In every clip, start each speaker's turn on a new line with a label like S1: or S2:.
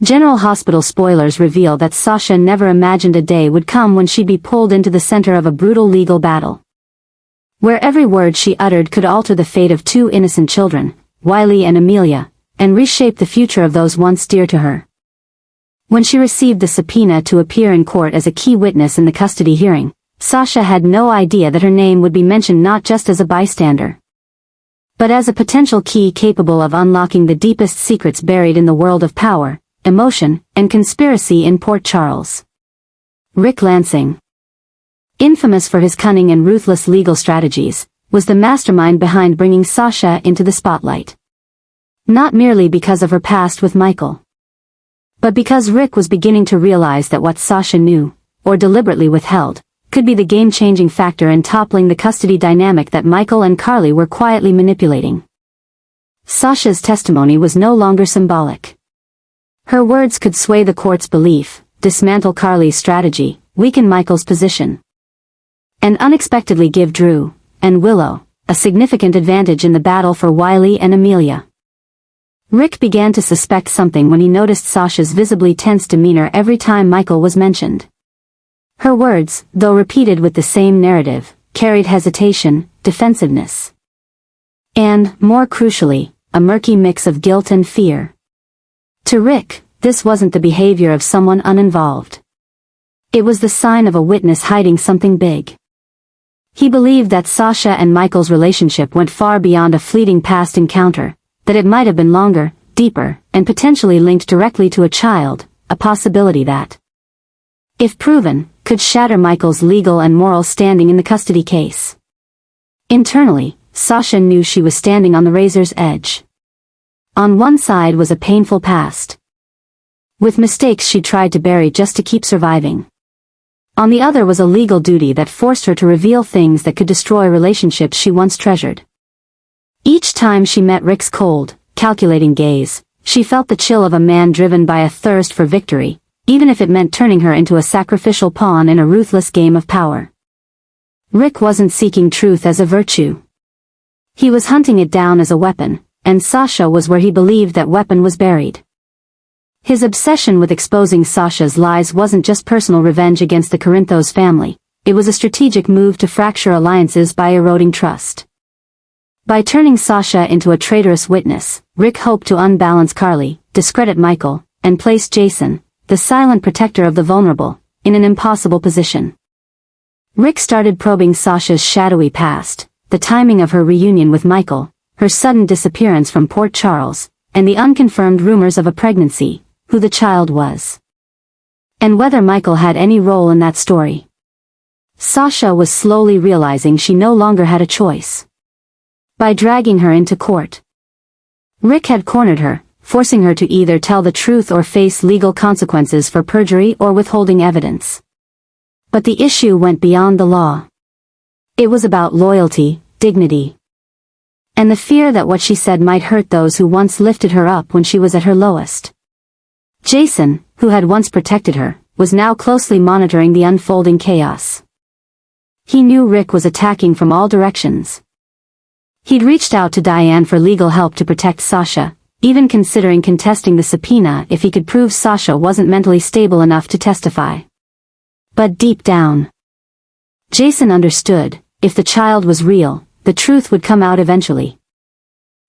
S1: General Hospital spoilers reveal that Sasha never imagined a day would come when she'd be pulled into the center of a brutal legal battle, where every word she uttered could alter the fate of two innocent children, Wiley and Amelia, and reshape the future of those once dear to her. When she received the subpoena to appear in court as a key witness in the custody hearing, Sasha had no idea that her name would be mentioned not just as a bystander, but as a potential key capable of unlocking the deepest secrets buried in the world of power, emotion, and conspiracy in Port Charles. Rick Lansing, infamous for his cunning and ruthless legal strategies, was the mastermind behind bringing Sasha into the spotlight. Not merely because of her past with Michael, but because Rick was beginning to realize that what Sasha knew, or deliberately withheld, could be the game-changing factor in toppling the custody dynamic that Michael and Carly were quietly manipulating. Sasha's testimony was no longer symbolic. Her words could sway the court's belief, dismantle Carly's strategy, weaken Michael's position, and unexpectedly give Drew and Willow a significant advantage in the battle for Wiley and Amelia. Rick began to suspect something when he noticed Sasha's visibly tense demeanor every time Michael was mentioned. Her words, though repeated with the same narrative, carried hesitation, defensiveness, and, more crucially, a murky mix of guilt and fear. To Rick, this wasn't the behavior of someone uninvolved. It was the sign of a witness hiding something big. He believed that Sasha and Michael's relationship went far beyond a fleeting past encounter, that it might have been longer, deeper, and potentially linked directly to a child, a possibility that, if proven, could shatter Michael's legal and moral standing in the custody case. Internally, Sasha knew she was standing on the razor's edge. On one side was a painful past, with mistakes she tried to bury just to keep surviving. On the other was a legal duty that forced her to reveal things that could destroy relationships she once treasured. Each time she met Rick's cold, calculating gaze, she felt the chill of a man driven by a thirst for victory, even if it meant turning her into a sacrificial pawn in a ruthless game of power. Rick wasn't seeking truth as a virtue. He was hunting it down as a weapon, and Sasha was where he believed that weapon was buried. His obsession with exposing Sasha's lies wasn't just personal revenge against the Corinthos family, it was a strategic move to fracture alliances by eroding trust. By turning Sasha into a traitorous witness, Rick hoped to unbalance Carly, discredit Michael, and place Jason, the silent protector of the vulnerable, in an impossible position. Rick started probing Sasha's shadowy past, the timing of her reunion with Michael, her sudden disappearance from Port Charles, and the unconfirmed rumors of a pregnancy, who the child was, and whether Michael had any role in that story. Sasha was slowly realizing she no longer had a choice. By dragging her into court, Rick had cornered her, forcing her to either tell the truth or face legal consequences for perjury or withholding evidence. But the issue went beyond the law. It was about loyalty, dignity, and the fear that what she said might hurt those who once lifted her up when she was at her lowest. Jason, who had once protected her, was now closely monitoring the unfolding chaos. He knew Rick was attacking from all directions. He'd reached out to Diane for legal help to protect Sasha, even considering contesting the subpoena if he could prove Sasha wasn't mentally stable enough to testify. But deep down, Jason understood, if the child was real, the truth would come out eventually.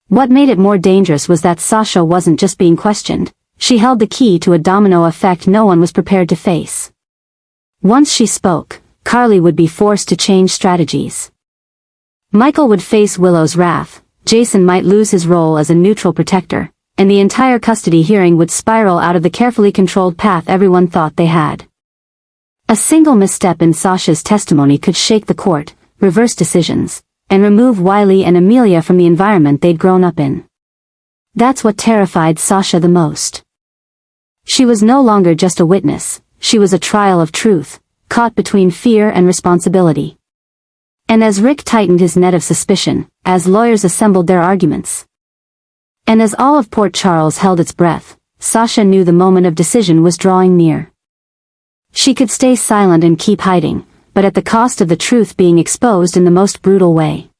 S1: What made it more dangerous was that Sasha wasn't just being questioned, she held the key to a domino effect no one was prepared to face. Once she spoke, Carly would be forced to change strategies. Michael would face Willow's wrath, Jason might lose his role as a neutral protector, and the entire custody hearing would spiral out of the carefully controlled path everyone thought they had. A single misstep in Sasha's testimony could shake the court, reverse decisions, and remove Wiley and Amelia from the environment they'd grown up in. That's what terrified Sasha the most. She was no longer just a witness, she was a trial of truth, caught between fear and responsibility. And as Rick tightened his net of suspicion, as lawyers assembled their arguments, and as all of Port Charles held its breath, Sasha knew the moment of decision was drawing near. She could stay silent and keep hiding, but at the cost of the truth being exposed in the most brutal way.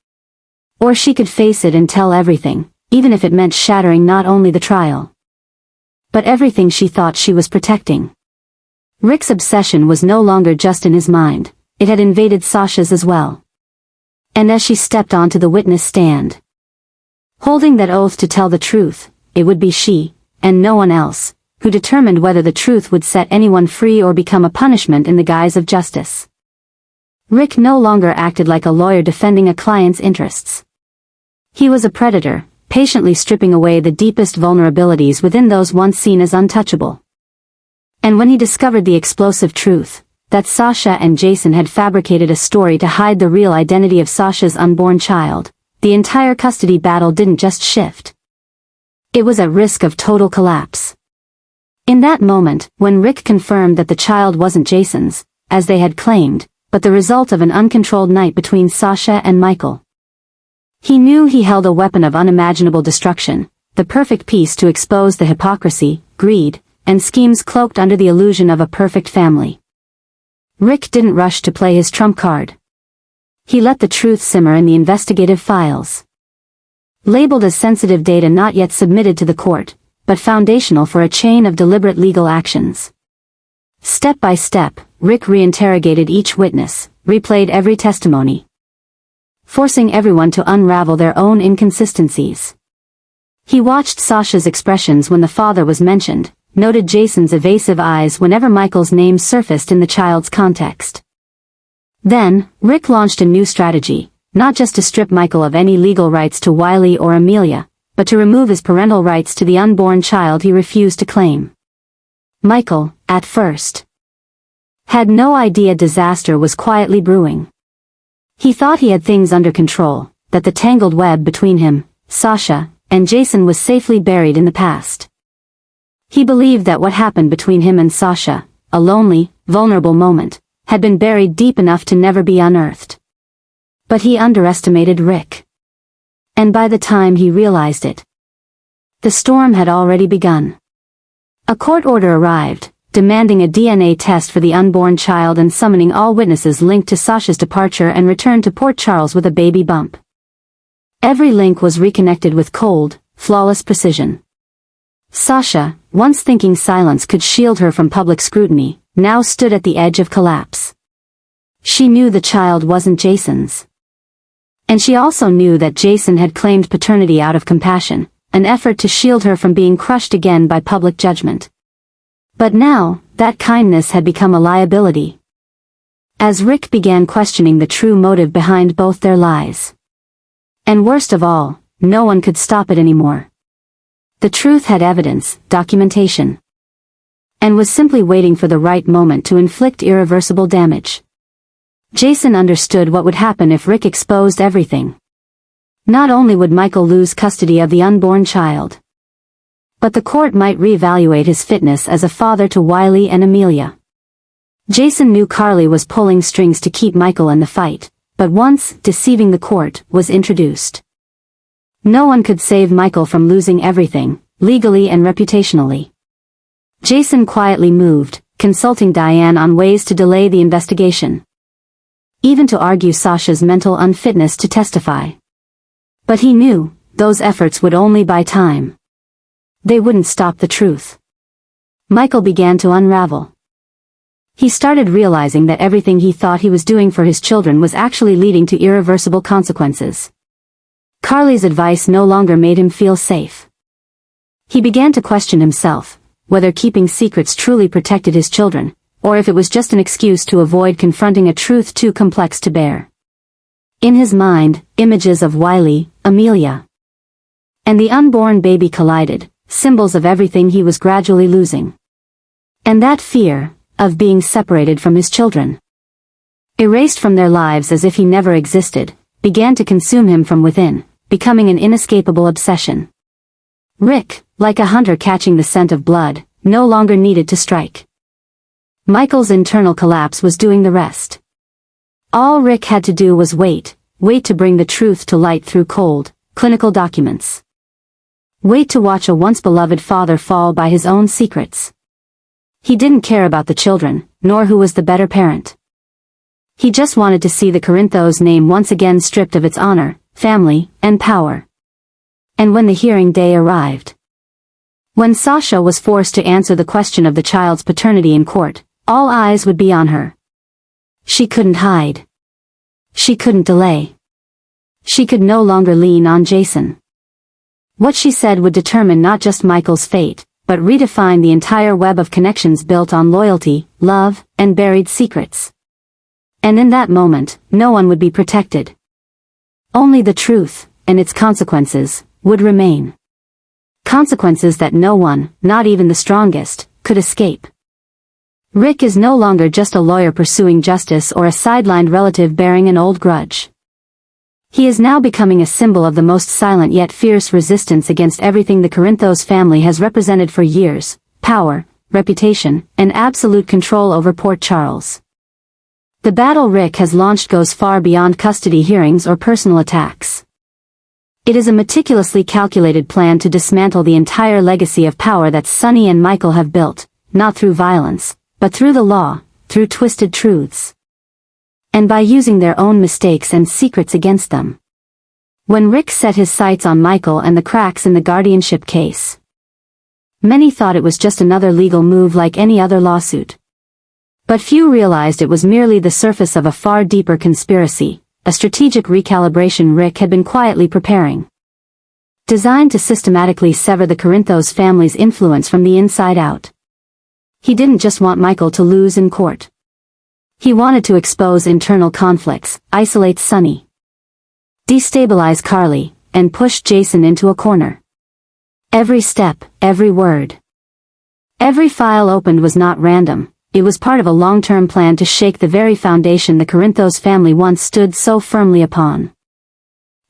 S1: Or she could face it and tell everything, even if it meant shattering not only the trial, but everything she thought she was protecting. Rick's obsession was no longer just in his mind, it had invaded Sasha's as well. And as she stepped onto the witness stand, holding that oath to tell the truth, it would be she, and no one else, who determined whether the truth would set anyone free or become a punishment in the guise of justice. Rick no longer acted like a lawyer defending a client's interests. He was a predator, patiently stripping away the deepest vulnerabilities within those once seen as untouchable. And when he discovered the explosive truth, that Sasha and Jason had fabricated a story to hide the real identity of Sasha's unborn child, the entire custody battle didn't just shift. It was at risk of total collapse. In that moment, when Rick confirmed that the child wasn't Jason's, as they had claimed, but the result of an uncontrolled night between Sasha and Michael, he knew he held a weapon of unimaginable destruction, the perfect piece to expose the hypocrisy, greed, and schemes cloaked under the illusion of a perfect family. Rick didn't rush to play his trump card. He let the truth simmer in the investigative files, labeled as sensitive data not yet submitted to the court, but foundational for a chain of deliberate legal actions. Step by step, Rick reinterrogated each witness, replayed every testimony, forcing everyone to unravel their own inconsistencies. He watched Sasha's expressions when the father was mentioned, noted Jason's evasive eyes whenever Michael's name surfaced in the child's context. Then, Rick launched a new strategy, not just to strip Michael of any legal rights to Wiley or Amelia, but to remove his parental rights to the unborn child he refused to claim. Michael, at first, had no idea disaster was quietly brewing. He thought he had things under control, that the tangled web between him, Sasha, and Jason was safely buried in the past. He believed that what happened between him and Sasha, a lonely, vulnerable moment, had been buried deep enough to never be unearthed. But he underestimated Rick. And by the time he realized it, the storm had already begun. A court order arrived, demanding a DNA test for the unborn child and summoning all witnesses linked to Sasha's departure and return to Port Charles with a baby bump. Every link was reconnected with cold, flawless precision. Sasha, once thinking silence could shield her from public scrutiny, now stood at the edge of collapse. She knew the child wasn't Jason's. And she also knew that Jason had claimed paternity out of compassion, an effort to shield her from being crushed again by public judgment. But now, that kindness had become a liability. As Rick began questioning the true motive behind both their lies. And worst of all, no one could stop it anymore. The truth had evidence, documentation, and was simply waiting for the right moment to inflict irreversible damage. Jason understood what would happen if Rick exposed everything. Not only would Michael lose custody of the unborn child, but the court might reevaluate his fitness as a father to Wiley and Amelia. Jason knew Carly was pulling strings to keep Michael in the fight, but once deceiving the court was introduced, no one could save Michael from losing everything, legally and reputationally. Jason quietly moved, consulting Diane on ways to delay the investigation, even to argue Sasha's mental unfitness to testify. But he knew, those efforts would only buy time. They wouldn't stop the truth. Michael began to unravel. He started realizing that everything he thought he was doing for his children was actually leading to irreversible consequences. Carly's advice no longer made him feel safe. He began to question himself, whether keeping secrets truly protected his children, or if it was just an excuse to avoid confronting a truth too complex to bear. In his mind, images of Wiley, Amelia, and the unborn baby collided, symbols of everything he was gradually losing. And that fear, of being separated from his children, erased from their lives as if he never existed, began to consume him from within, becoming an inescapable obsession. Rick, like a hunter catching the scent of blood, no longer needed to strike. Michael's internal collapse was doing the rest. All Rick had to do was wait to bring the truth to light through cold, clinical documents. Wait to watch a once beloved father fall by his own secrets. He didn't care about the children, nor who was the better parent. He just wanted to see the Corinthos name once again stripped of its honor, family, and power. And when the hearing day arrived, When Sasha was forced to answer the question of the child's paternity in court, all eyes would be on her. She couldn't hide. She couldn't delay. She could no longer lean on Jason. What she said would determine not just Michael's fate, but redefine the entire web of connections built on loyalty, love, and buried secrets. And in that moment, no one would be protected. Only the truth, and its consequences, would remain. Consequences that no one, not even the strongest, could escape. Rick is no longer just a lawyer pursuing justice or a sidelined relative bearing an old grudge. He is now becoming a symbol of the most silent yet fierce resistance against everything the Corinthos family has represented for years: power, reputation, and absolute control over Port Charles. The battle Rick has launched goes far beyond custody hearings or personal attacks. It is a meticulously calculated plan to dismantle the entire legacy of power that Sonny and Michael have built, not through violence, but through the law, through twisted truths. And by using their own mistakes and secrets against them. When Rick set his sights on Michael and the cracks in the guardianship case, many thought it was just another legal move like any other lawsuit. But few realized it was merely the surface of a far deeper conspiracy, a strategic recalibration Rick had been quietly preparing. Designed to systematically sever the Corinthos family's influence from the inside out. He didn't just want Michael to lose in court. He wanted to expose internal conflicts, isolate Sonny, destabilize Carly, and push Jason into a corner. Every step, every word, every file opened was not random. It was part of a long-term plan to shake the very foundation the Corinthos family once stood so firmly upon.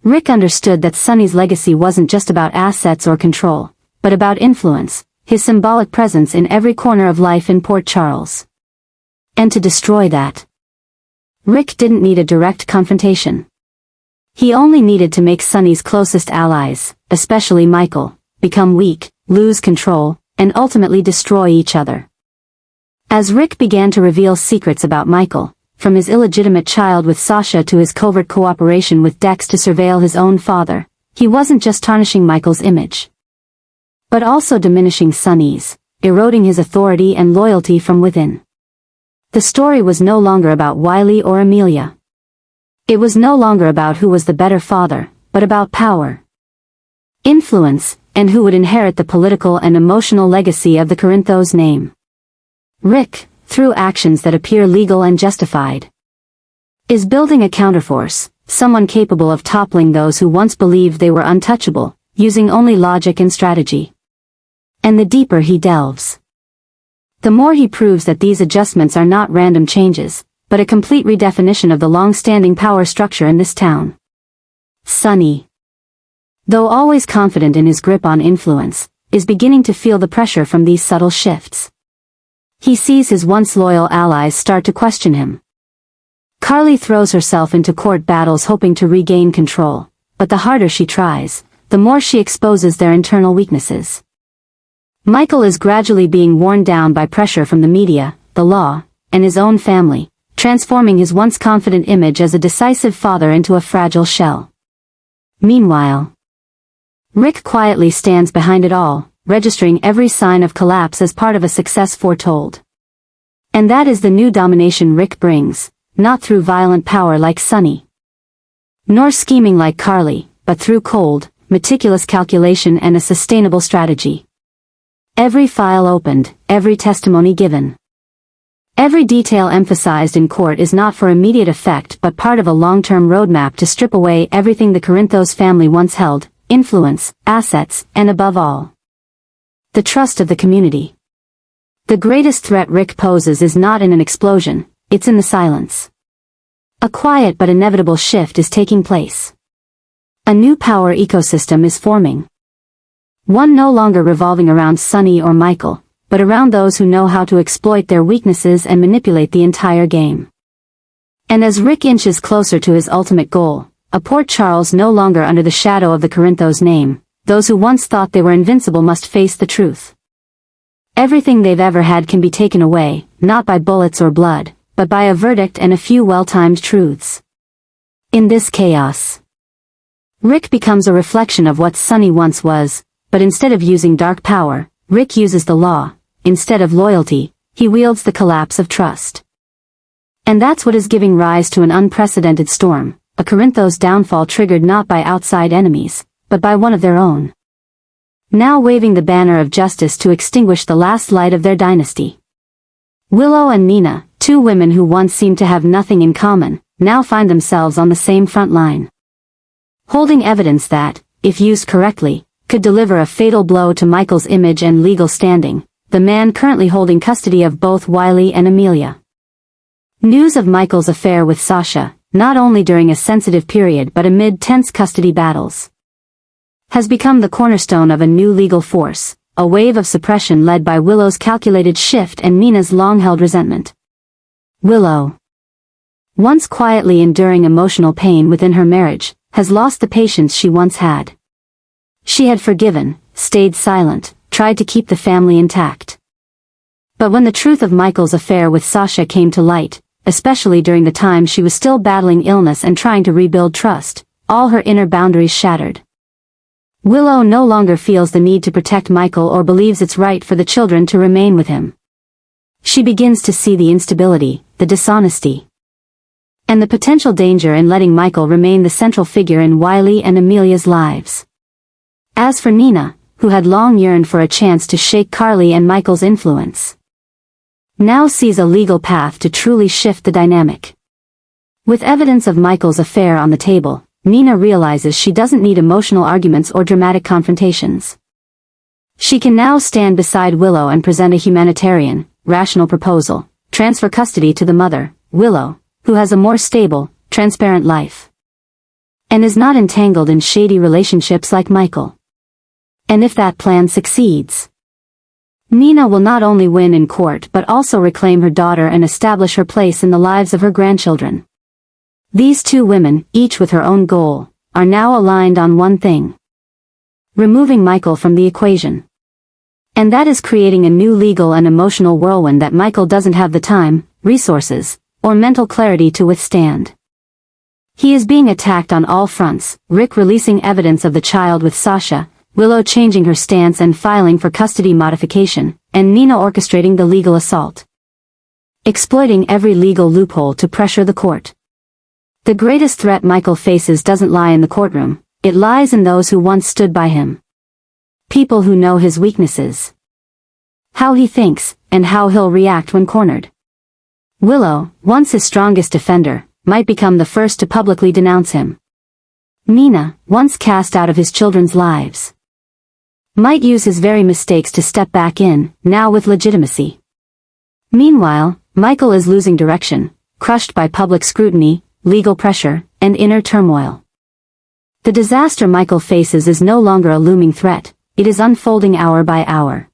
S1: Rick understood that Sonny's legacy wasn't just about assets or control, but about influence, his symbolic presence in every corner of life in Port Charles. And to destroy that, Rick didn't need a direct confrontation. He only needed to make Sonny's closest allies, especially Michael, become weak, lose control, and ultimately destroy each other. As Rick began to reveal secrets about Michael, from his illegitimate child with Sasha to his covert cooperation with Dex to surveil his own father, he wasn't just tarnishing Michael's image, but also diminishing Sonny's, eroding his authority and loyalty from within. The story was no longer about Wiley or Amelia. It was no longer about who was the better father, but about power, influence, and who would inherit the political and emotional legacy of the Corinthos name. Rick, through actions that appear legal and justified, is building a counterforce, someone capable of toppling those who once believed they were untouchable, using only logic and strategy. And the deeper he delves, the more he proves that these adjustments are not random changes, but a complete redefinition of the long-standing power structure in this town. Sonny, though always confident in his grip on influence, is beginning to feel the pressure from these subtle shifts. He sees his once loyal allies start to question him. Carly throws herself into court battles hoping to regain control, but the harder she tries, the more she exposes their internal weaknesses. Michael is gradually being worn down by pressure from the media, the law, and his own family, transforming his once confident image as a decisive father into a fragile shell. Meanwhile, Rick quietly stands behind it all, registering every sign of collapse as part of a success foretold. And that is the new domination Rick brings, not through violent power like Sonny, nor scheming like Carly, but through cold, meticulous calculation and a sustainable strategy. Every file opened, every testimony given, every detail emphasized in court is not for immediate effect but part of a long-term roadmap to strip away everything the Corinthos family once held: influence, assets, and above all, the trust of the community. The greatest threat Rick poses is not in an explosion, it's in the silence. A quiet but inevitable shift is taking place. A new power ecosystem is forming. One no longer revolving around Sonny or Michael, but around those who know how to exploit their weaknesses and manipulate the entire game. And as Rick inches closer to his ultimate goal, a Port Charles no longer under the shadow of the Corinthos name, those who once thought they were invincible must face the truth. Everything they've ever had can be taken away, not by bullets or blood, but by a verdict and a few well-timed truths. In this chaos, Rick becomes a reflection of what Sonny once was, but instead of using dark power, Rick uses the law. Instead of loyalty, he wields the collapse of trust. And that's what is giving rise to an unprecedented storm, a Corinthos downfall triggered not by outside enemies, but by one of their own. Now waving the banner of justice to extinguish the last light of their dynasty. Willow and Nina, two women who once seemed to have nothing in common, now find themselves on the same front line. Holding evidence that, if used correctly, could deliver a fatal blow to Michael's image and legal standing, the man currently holding custody of both Wiley and Amelia. News of Michael's affair with Sasha, not only during a sensitive period but amid tense custody battles, has become the cornerstone of a new legal force, a wave of suppression led by Willow's calculated shift and Nina's long-held resentment. Willow, once quietly enduring emotional pain within her marriage, has lost the patience she once had. She had forgiven, stayed silent, tried to keep the family intact. But when the truth of Michael's affair with Sasha came to light, especially during the time she was still battling illness and trying to rebuild trust, all her inner boundaries shattered. Willow no longer feels the need to protect Michael or believes it's right for the children to remain with him. She begins to see the instability, the dishonesty, and the potential danger in letting Michael remain the central figure in Wiley and Amelia's lives. As for Nina, who had long yearned for a chance to shake Carly and Michael's influence, now sees a legal path to truly shift the dynamic. With evidence of Michael's affair on the table, Nina realizes she doesn't need emotional arguments or dramatic confrontations. She can now stand beside Willow and present a humanitarian, rational proposal: transfer custody to the mother, Willow, who has a more stable, transparent life, and is not entangled in shady relationships like Michael. And if that plan succeeds, Nina will not only win in court but also reclaim her daughter and establish her place in the lives of her grandchildren. These two women, each with her own goal, are now aligned on one thing: removing Michael from the equation. And that is creating a new legal and emotional whirlwind that Michael doesn't have the time, resources, or mental clarity to withstand. He is being attacked on all fronts: Rick releasing evidence of the child with Sasha, Willow changing her stance and filing for custody modification, and Nina orchestrating the legal assault, exploiting every legal loophole to pressure the court. The greatest threat Michael faces doesn't lie in the courtroom, it lies in those who once stood by him. People who know his weaknesses, how he thinks, and how he'll react when cornered. Willow, once his strongest defender, might become the first to publicly denounce him. Nina, once cast out of his children's lives, might use his very mistakes to step back in, now with legitimacy. Meanwhile, Michael is losing direction, crushed by public scrutiny, legal pressure, and inner turmoil. The disaster Michael faces is no longer a looming threat, it is unfolding hour by hour.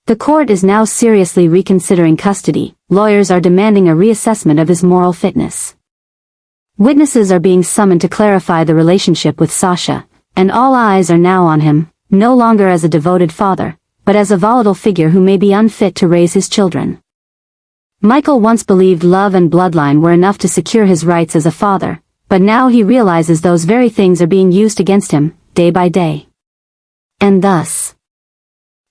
S1: The court is now seriously reconsidering custody, lawyers are demanding a reassessment of his moral fitness. Witnesses are being summoned to clarify the relationship with Sasha, and all eyes are now on him, no longer as a devoted father, but as a volatile figure who may be unfit to raise his children. Michael once believed love and bloodline were enough to secure his rights as a father, but now he realizes those very things are being used against him, day by day. And thus,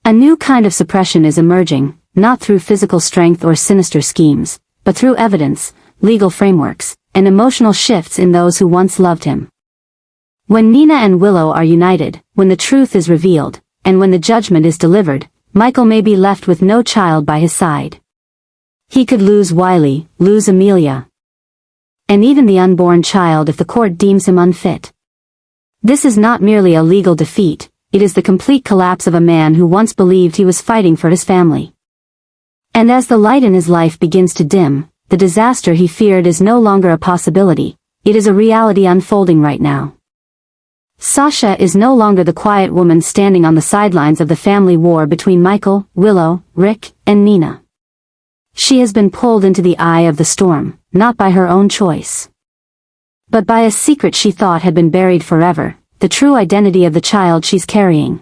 S1: a new kind of suppression is emerging, not through physical strength or sinister schemes, but through evidence, legal frameworks, and emotional shifts in those who once loved him. When Nina and Willow are united, when the truth is revealed, and when the judgment is delivered, Michael may be left with no child by his side. He could lose Wiley, lose Amelia, and even the unborn child if the court deems him unfit. This is not merely a legal defeat, it is the complete collapse of a man who once believed he was fighting for his family. And as the light in his life begins to dim, the disaster he feared is no longer a possibility, it is a reality unfolding right now. Sasha is no longer the quiet woman standing on the sidelines of the family war between Michael, Willow, Rick, and Nina. She has been pulled into the eye of the storm, not by her own choice, but by a secret she thought had been buried forever, the true identity of the child she's carrying.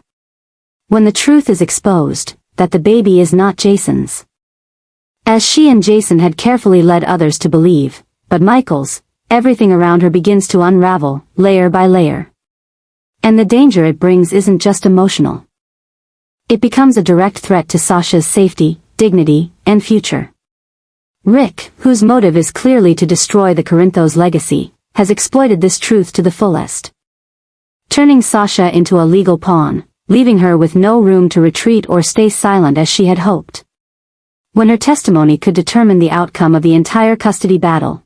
S1: When the truth is exposed, that the baby is not Jason's, as she and Jason had carefully led others to believe, but Michael's, everything around her begins to unravel, layer by layer. And the danger it brings isn't just emotional. It becomes a direct threat to Sasha's safety, dignity, and future. Rick, whose motive is clearly to destroy the Corinthos legacy, has exploited this truth to the fullest, turning Sasha into a legal pawn, leaving her with no room to retreat or stay silent as she had hoped, when her testimony could determine the outcome of the entire custody battle.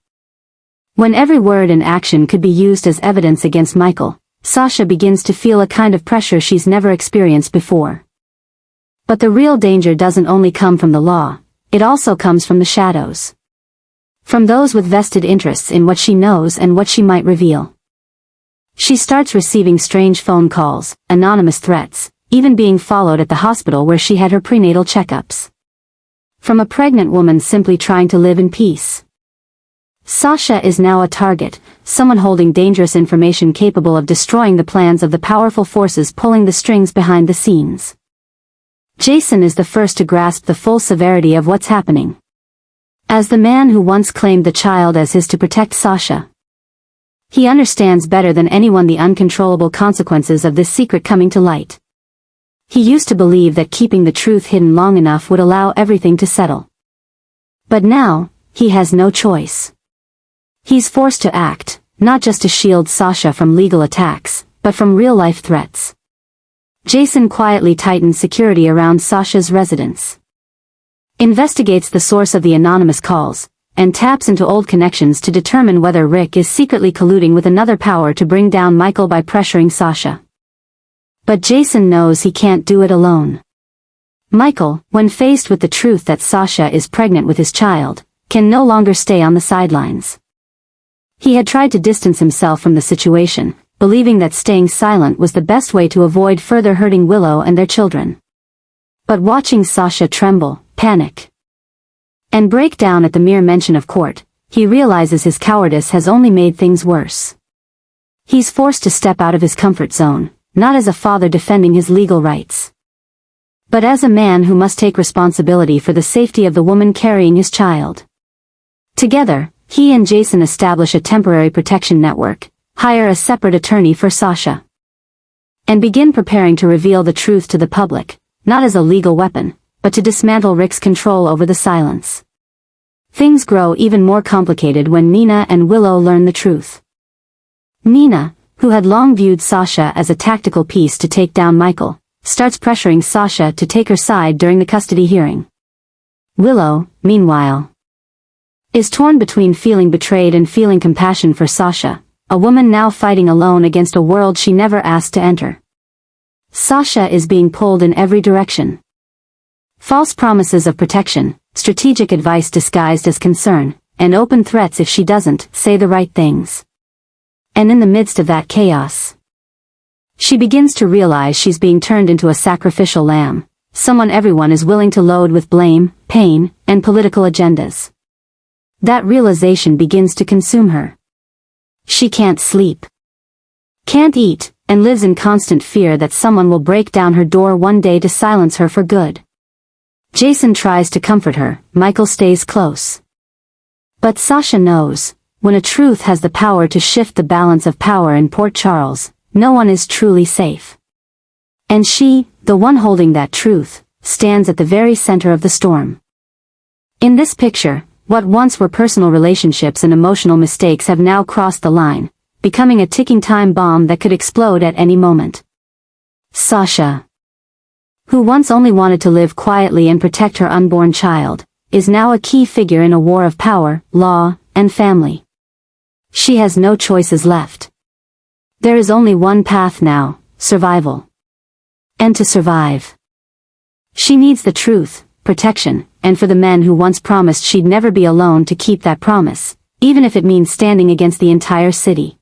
S1: When every word and action could be used as evidence against Michael, Sasha begins to feel a kind of pressure she's never experienced before. But the real danger doesn't only come from the law, it also comes from the shadows. From those with vested interests in what she knows and what she might reveal. She starts receiving strange phone calls, anonymous threats, even being followed at the hospital where she had her prenatal checkups. From a pregnant woman simply trying to live in peace. Sasha is now a target, someone holding dangerous information capable of destroying the plans of the powerful forces pulling the strings behind the scenes. Jason is the first to grasp the full severity of what's happening. As the man who once claimed the child as his to protect Sasha, he understands better than anyone the uncontrollable consequences of this secret coming to light. He used to believe that keeping the truth hidden long enough would allow everything to settle. But now, he has no choice. He's forced to act, not just to shield Sasha from legal attacks, but from real-life threats. Jason quietly tightens security around Sasha's residence, investigates the source of the anonymous calls, and taps into old connections to determine whether Rick is secretly colluding with another power to bring down Michael by pressuring Sasha. But Jason knows he can't do it alone. Michael, when faced with the truth that Sasha is pregnant with his child, can no longer stay on the sidelines. He had tried to distance himself from the situation, believing that staying silent was the best way to avoid further hurting Willow and their children. But watching Sasha tremble, panic, and break down at the mere mention of court, he realizes his cowardice has only made things worse. He's forced to step out of his comfort zone, not as a father defending his legal rights, but as a man who must take responsibility for the safety of the woman carrying his child. Together, he and Jason establish a temporary protection network, hire a separate attorney for Sasha, and begin preparing to reveal the truth to the public, not as a legal weapon, but to dismantle Rick's control over the silence. Things grow even more complicated when Nina and Willow learn the truth. Nina, who had long viewed Sasha as a tactical piece to take down Michael, starts pressuring Sasha to take her side during the custody hearing. Willow, meanwhile, is torn between feeling betrayed and feeling compassion for Sasha, a woman now fighting alone against a world she never asked to enter. Sasha is being pulled in every direction. False promises of protection, strategic advice disguised as concern, and open threats if she doesn't say the right things. And in the midst of that chaos, she begins to realize she's being turned into a sacrificial lamb, someone everyone is willing to load with blame, pain, and political agendas. That realization begins to consume her. She can't sleep, can't eat, and lives in constant fear that someone will break down her door one day to silence her for good. Jason tries to comfort her, Michael stays close. But Sasha knows, when a truth has the power to shift the balance of power in Port Charles, no one is truly safe. And she, the one holding that truth, stands at the very center of the storm. In this picture, what once were personal relationships and emotional mistakes have now crossed the line, becoming a ticking time bomb that could explode at any moment. Sasha, who once only wanted to live quietly and protect her unborn child, is now a key figure in a war of power, law, and family. She has no choices left. There is only one path now, survival. And to survive, she needs the truth, protection, and for the men who once promised she'd never be alone to keep that promise, even if it means standing against the entire city.